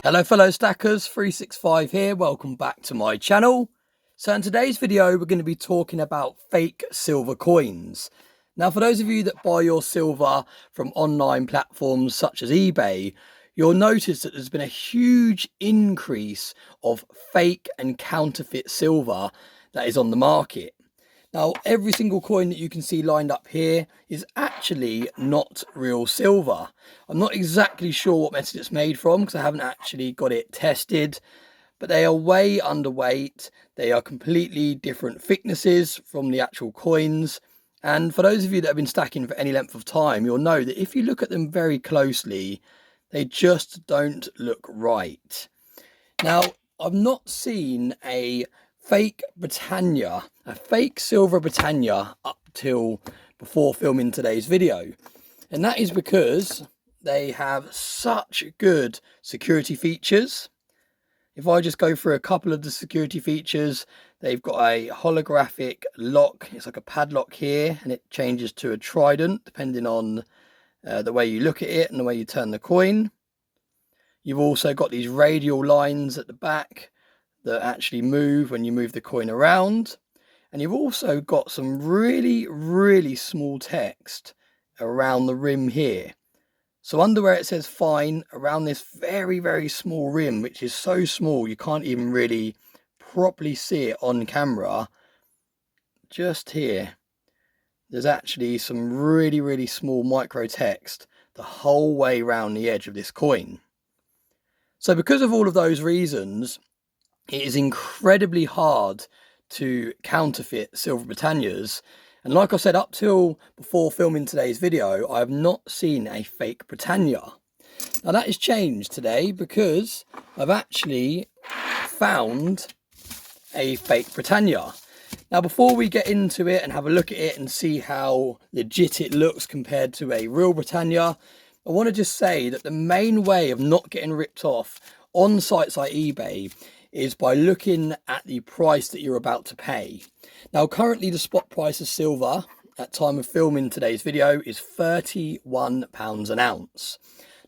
Hello fellow stackers, 365 here, welcome back to my channel. So in today's video we're going to be talking about fake silver coins. Now for those of you that buy your silver from online platforms such as eBay, you'll notice that there's been a huge increase of fake and counterfeit silver that is on the market. Now, every single coin that you can see lined up here is actually not real silver. I'm not exactly sure what method it's made from because I haven't actually got it tested, but they are way underweight. They are completely different thicknesses from the actual coins. And for those of you that have been stacking for any length of time, you'll know that if you look at them very closely, they just don't look right. Now, I've not seen a fake Britannia, a fake silver Britannia up till before filming today's video. And that is because they have such good security features. If I just go through a couple of the security features, they've got a holographic lock. It's like a padlock here, and it changes to a trident depending on the way you look at it and the way you turn the coin. You've also got these radial lines at the back that actually move when you move the coin around. And you've also got some really small text around the rim here. So under where it says fine, around this very small rim, which is so small you can't even really properly see it on camera, just here, there's actually some really small micro text the whole way around the edge of this coin. So because of all of those reasons, it is incredibly hard to counterfeit silver Britannias. And like I said, up till before filming today's video, I have not seen a fake Britannia. Now that has changed today because I've actually found a fake Britannia. Now before we get into it and have a look at it and see how legit it looks compared to a real Britannia, I want to just say that the main way of not getting ripped off on sites like eBay is by looking at the price that you're about to pay. Now currently the spot price of silver at time of filming today's video is £31 an ounce.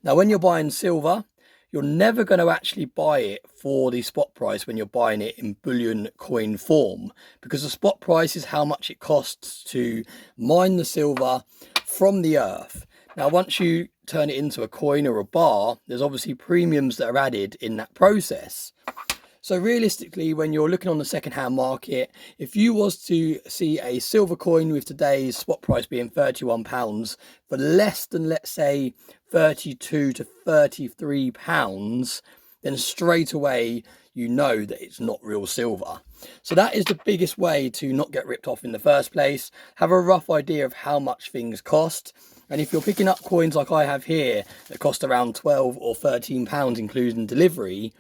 Now when you're buying silver, you're never going to actually buy it for the spot price when you're buying it in bullion coin form, because the spot price is how much it costs to mine the silver from the earth. Now once you turn it into a coin or a bar, there's obviously premiums that are added in that process. So realistically, when you're looking on the second-hand market, if you was to see a silver coin with today's spot price being £31 for less than, let's say, £32 to £33, then straight away you know that it's not real silver. So that is the biggest way to not get ripped off in the first place. Have a rough idea of how much things cost. And if you're picking up coins like I have here that cost around £12 or £13 including delivery,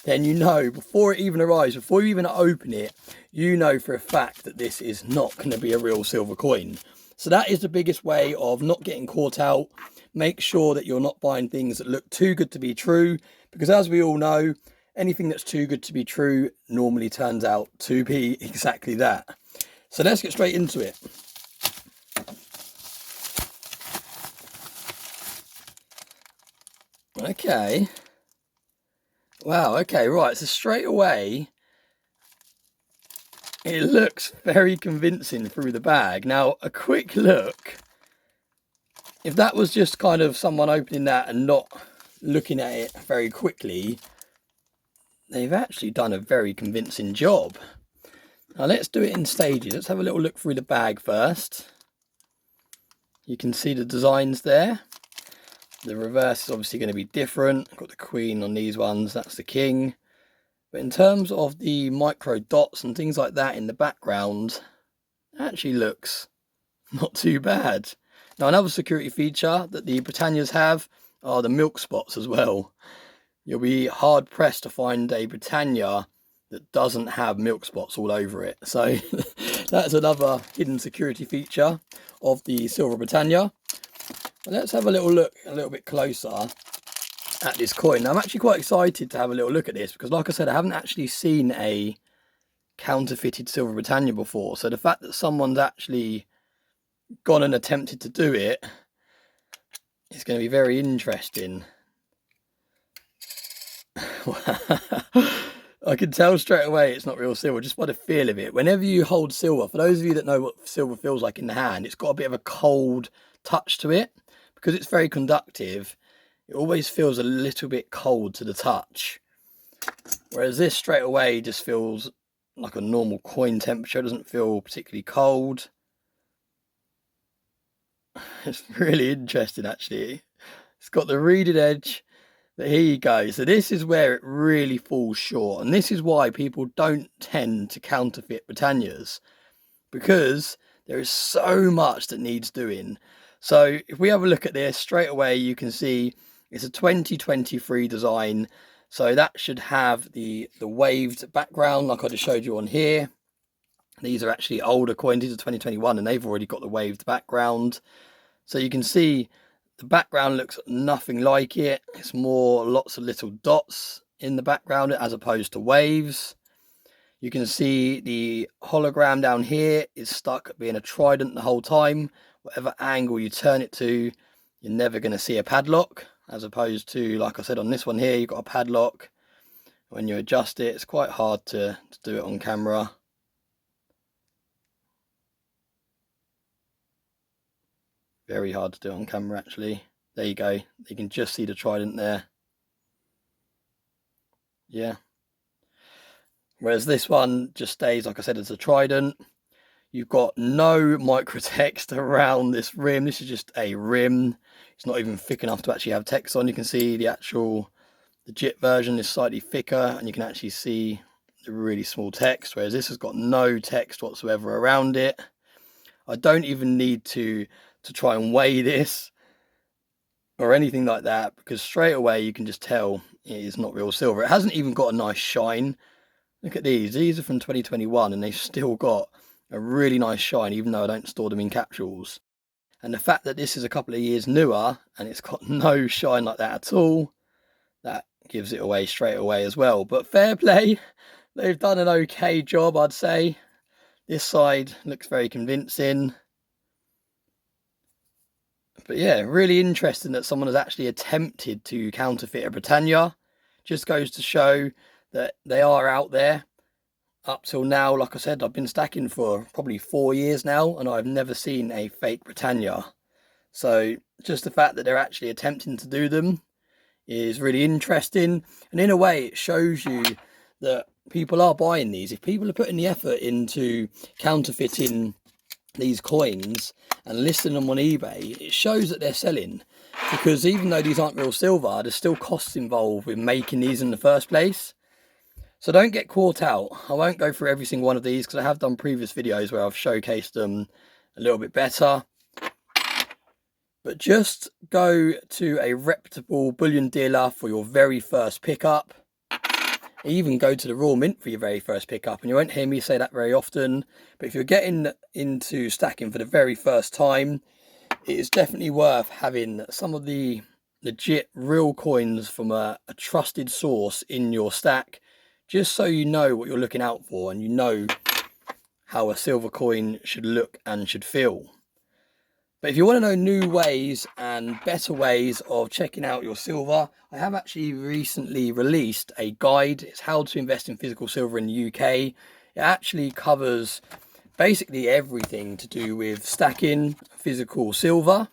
then you know before it even arrives, before you even open it, you know for a fact that this is not going to be a real silver coin. So that is the biggest way of not getting caught out. Make sure that you're not buying things that look too good to be true, because as we all know, anything that's too good to be true normally turns out to be exactly that. So let's get straight into it. Okay. Wow, okay, right, so straight away, it looks very convincing through the bag. Now, a quick look, if that was just kind of someone opening that and not looking at it very quickly, they've actually done a very convincing job. Now, let's do it in stages. Let's have a little look through the bag first. You can see the designs there. The reverse is obviously going to be different. I've got the queen on these ones, that's the king. But in terms of the micro dots and things like that in the background, it actually looks not too bad. Now another security feature that the Britannias have are the milk spots as well. You'll be hard pressed to find a Britannia that doesn't have milk spots all over it. So that's another hidden security feature of the silver Britannia. Let's have a little look a little bit closer at this coin. Now, I'm actually quite excited to have a little look at this because, like I said, I haven't actually seen a counterfeited silver Britannia before. So the fact that someone's actually gone and attempted to do it it's going to be very interesting. I can tell straight away it's not real silver just by the feel of it. Whenever you hold silver, for those of you that know what silver feels like in the hand, it's got a bit of a cold touch to it. Because it's very conductive, it always feels a little bit cold to the touch. Whereas this straight away just feels like a normal coin temperature. It doesn't feel particularly cold. It's really interesting actually. It's got the reeded edge. But here you go. So this is where it really falls short. And this is why people don't tend to counterfeit Britannias. Because there is so much that needs doing. So if we have a look at this straight away, you can see it's a 2023 design. So that should have the waved background like I just showed you on here. These are actually older coins. These are 2021 and they've already got the waved background. So you can see the background looks nothing like it. It's more lots of little dots in the background as opposed to waves. You can see the hologram down here is stuck being a trident the whole time. Whatever angle you turn it to, you're never going to see a padlock. As opposed to, like I said, on this one here, you've got a padlock. When you adjust it, it's quite hard to do it on camera. Very hard to do it on camera, actually. There you go. You can just see the trident there. Yeah. Whereas this one just stays, like I said, as a trident. You've got no micro text around this rim. This is just a rim. It's not even thick enough to actually have text on. You can see the JIT version is slightly thicker and you can actually see the really small text, whereas this has got no text whatsoever around it. I don't even need to try and weigh this or anything like that, because straight away you can just tell it is not real silver. It hasn't even got a nice shine. Look at these. These are from 2021 and they've still got a really nice shine, even though I don't store them in capsules. And the fact that this is a couple of years newer and it's got no shine like that at all, that gives it away straight away as well. But fair play, they've done an okay job, I'd say. This side looks very convincing. But yeah, really interesting that someone has actually attempted to counterfeit a Britannia. Just goes to show that they are out there. Up till now, like I said, I've been stacking for probably 4 years now and I've never seen a fake Britannia. So just the fact that they're actually attempting to do them is really interesting. And in a way, it shows you that people are buying these. If people are putting the effort into counterfeiting these coins and listing them on eBay, it shows that they're selling. Because even though these aren't real silver, there's still costs involved with making these in the first place. So don't get caught out. I won't go through every single one of these because I have done previous videos where I've showcased them a little bit better. But just go to a reputable bullion dealer for your very first pickup. Even go to the Royal Mint for your very first pickup. And you won't hear me say that very often. But if you're getting into stacking for the very first time, it is definitely worth having some of the legit real coins from a trusted source in your stack. Just so you know what you're looking out for and you know how a silver coin should look and should feel. But if you want to know new ways and better ways of checking out your silver, I have actually recently released a guide. It's how to invest in physical silver in the UK. It actually covers basically everything to do with stacking physical silver.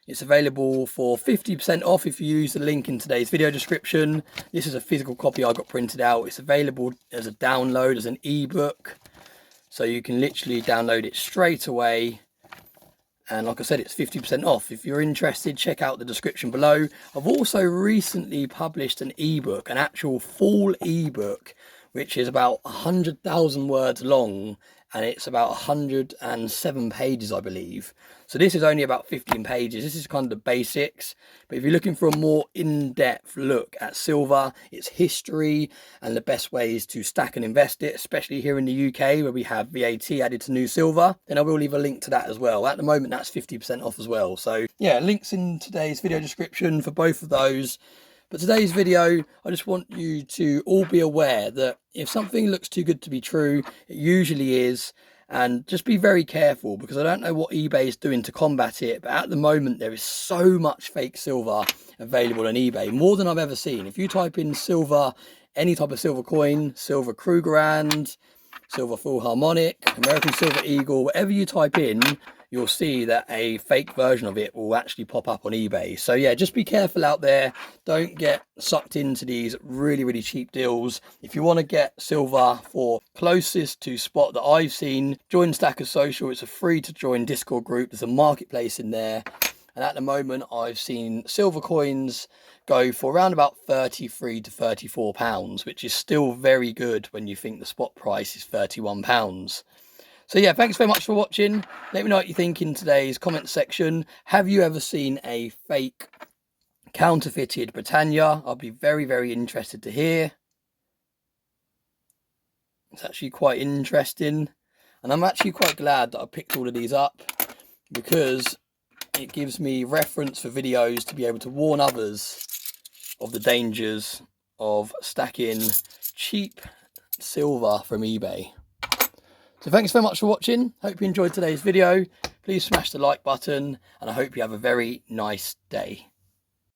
It's available for 50% off if you use the link in today's video description. This is a physical copy I got printed out. It's available as a download, as an ebook. So you can literally download it straight away. And like I said, it's 50% off. If you're interested, check out the description below. I've also recently published an ebook, an actual full ebook, which is about 100,000 words long. And it's about 107 pages, I believe. So this is only about 15 pages. This is kind of the basics. But if you're looking for a more in-depth look at silver, its history, and the best ways to stack and invest it, especially here in the UK where we have VAT added to new silver, then I will leave a link to that as well. At the moment, that's 50% off as well. So yeah, links in today's video description for both of those. But today's video, I just want you to all be aware that if something looks too good to be true, it usually is. And just be very careful, because I don't know what eBay is doing to combat it, but at the moment there is so much fake silver available on eBay, more than I've ever seen. If you type in silver, any type of silver coin, silver Krugerrand, silver Philharmonic, American Silver Eagle, whatever you type in, you'll see that a fake version of it will actually pop up on eBay. So yeah, just be careful out there. Don't get sucked into these really cheap deals. If you want to get silver for closest to spot that I've seen, join Stackers Social. It's a free to join Discord group. There's a marketplace in there. And at the moment, I've seen silver coins go for around about £33 to £34, which is still very good when you think the spot price is £31. So yeah, thanks very much for watching. Let me know what you think in today's comment section. Have you ever seen a fake counterfeited Britannia? I'll be very interested to hear. It's actually quite interesting. And I'm actually quite glad that I picked all of these up, because it gives me reference for videos to be able to warn others of the dangers of stacking cheap silver from eBay. So thanks very much for watching. Hope you enjoyed today's video. Please smash the like button, and I hope you have a very nice day.